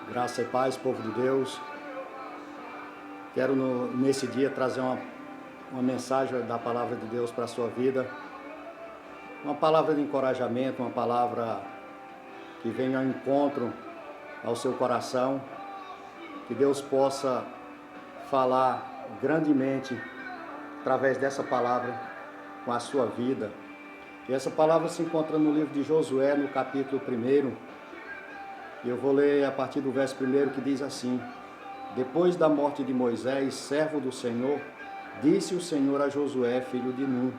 Graça e paz, povo de Deus. Quero nesse dia trazer uma mensagem da palavra de Deus para a sua vida. Uma palavra de encorajamento, uma palavra que venha ao encontro ao seu coração. Que Deus possa falar grandemente através dessa palavra com a sua vida. E essa palavra se encontra no livro de Josué, no capítulo 1. E eu vou ler a partir do verso 1 que diz assim: Depois da morte de Moisés, servo do Senhor, disse o Senhor a Josué, filho de Nun,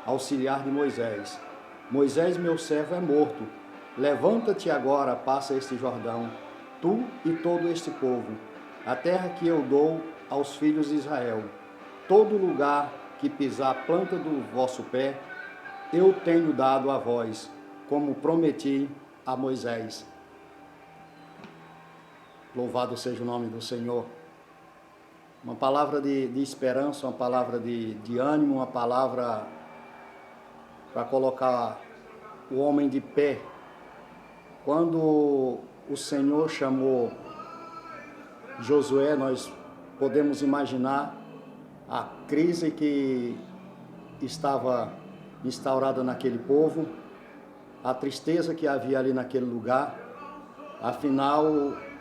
auxiliar de Moisés: Moisés, meu servo, é morto. Levanta-te agora, passa este Jordão, tu e todo este povo, a terra que eu dou aos filhos de Israel. Todo lugar que pisar a planta do vosso pé, eu tenho dado a vós, como prometi a Moisés. Louvado seja o nome do Senhor. Uma palavra de esperança, uma palavra de ânimo, uma palavra para colocar o homem de pé. Quando o Senhor chamou Josué, nós podemos imaginar a crise que estava instaurada naquele povo, a tristeza que havia ali naquele lugar.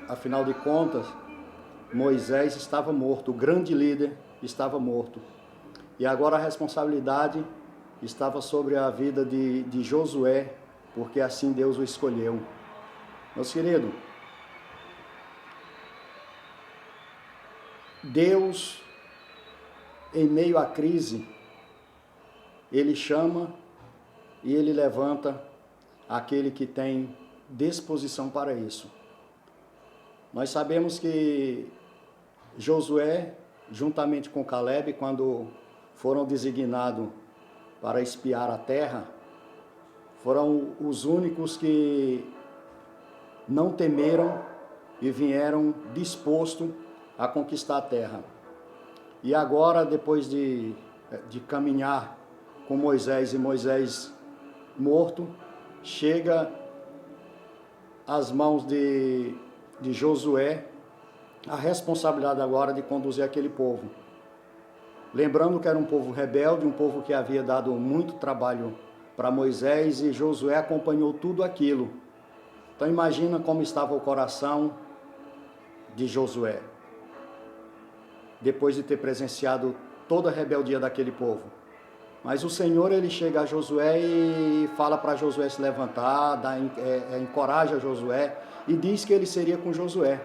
Afinal de contas, Moisés estava morto, o grande líder estava morto. E agora a responsabilidade estava sobre a vida de Josué, porque assim Deus o escolheu. Meus queridos, Deus, em meio à crise, Ele chama e Ele levanta aquele que tem disposição para isso. Nós sabemos que Josué, juntamente com Caleb, quando foram designados para espiar a terra, foram os únicos que não temeram e vieram dispostos a conquistar a terra. E agora, depois de caminhar com Moisés e Moisés morto, chega às mãos de Josué a responsabilidade agora de conduzir aquele povo. Lembrando que era um povo rebelde, um povo que havia dado muito trabalho para Moisés, e Josué acompanhou tudo aquilo. Então imagina como estava o coração de Josué, depois de ter presenciado toda a rebeldia daquele povo. Mas o Senhor, ele chega a Josué e fala para Josué se levantar, encoraja Josué e diz que ele seria com Josué.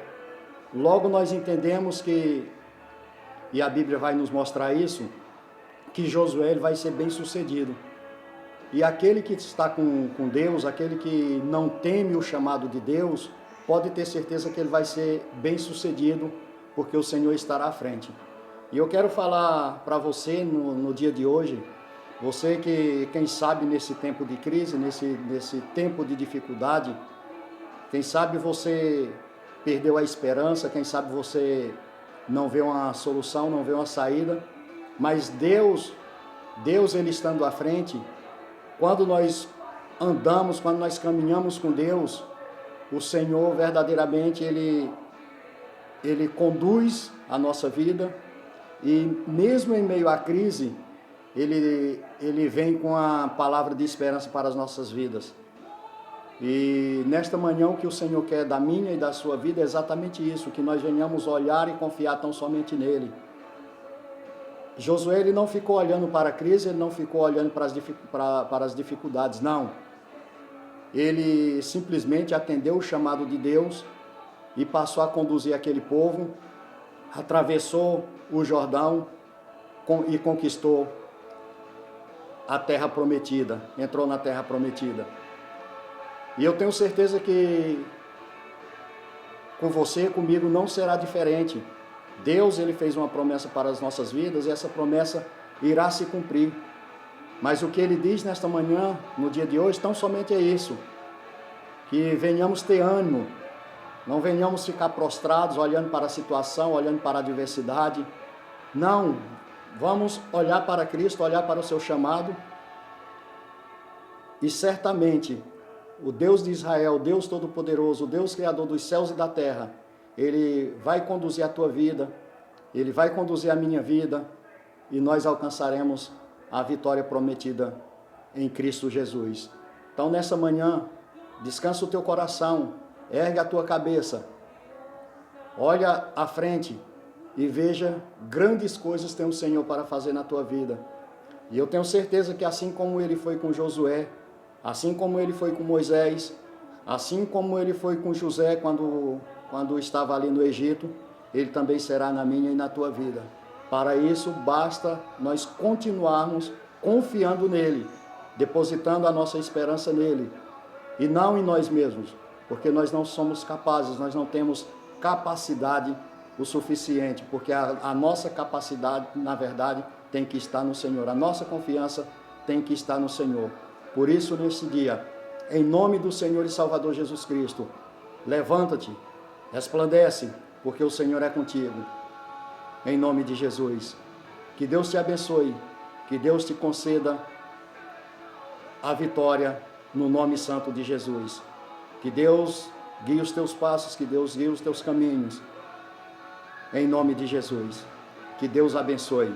Logo nós entendemos que, e a Bíblia vai nos mostrar isso, que Josué ele vai ser bem sucedido. E aquele que está com Deus, aquele que não teme o chamado de Deus, pode ter certeza que ele vai ser bem sucedido, porque o Senhor estará à frente. E eu quero falar para você no dia de hoje, você que, quem sabe, nesse tempo de crise, nesse tempo de dificuldade, quem sabe você perdeu a esperança, quem sabe você não vê uma solução, não vê uma saída, mas Deus ele estando à frente, quando nós andamos, quando nós caminhamos com Deus, o Senhor verdadeiramente ele conduz a nossa vida, e mesmo em meio à crise, ele vem com a palavra de esperança para as nossas vidas. E nesta manhã o que o Senhor quer da minha e da sua vida é exatamente isso, que nós venhamos olhar e confiar tão somente nele. Josué ele não ficou olhando para a crise, ele não ficou olhando para as dificuldades, não. Ele simplesmente atendeu o chamado de Deus e passou a conduzir aquele povo, atravessou o Jordão e conquistou a terra prometida, entrou na terra prometida. E eu tenho certeza que com você, comigo, não será diferente. Deus ele fez uma promessa para as nossas vidas e essa promessa irá se cumprir. Mas o que ele diz nesta manhã, no dia de hoje, tão somente é isso: que venhamos ter ânimo, não venhamos ficar prostrados, olhando para a situação, olhando para a adversidade. Não, vamos olhar para Cristo, olhar para o seu chamado, e certamente o Deus de Israel, o Deus Todo-Poderoso, o Deus Criador dos céus e da terra, Ele vai conduzir a tua vida, Ele vai conduzir a minha vida, e nós alcançaremos a vitória prometida em Cristo Jesus. Então, nessa manhã, descansa o teu coração, ergue a tua cabeça, olha à frente e veja grandes coisas tem o Senhor para fazer na tua vida. E eu tenho certeza que assim como Ele foi com Josué, assim como Ele foi com Moisés, assim como Ele foi com José quando estava ali no Egito, Ele também será na minha e na tua vida. Para isso, basta nós continuarmos confiando nele, depositando a nossa esperança nele, e não em nós mesmos, porque nós não somos capazes, nós não temos capacidade o suficiente, porque a nossa capacidade, na verdade, tem que estar no Senhor, a nossa confiança tem que estar no Senhor. Por isso, nesse dia, em nome do Senhor e Salvador Jesus Cristo, levanta-te, resplandece, porque o Senhor é contigo. Em nome de Jesus. Que Deus te abençoe, que Deus te conceda a vitória no nome santo de Jesus. Que Deus guie os teus passos, que Deus guie os teus caminhos. Em nome de Jesus. Que Deus abençoe.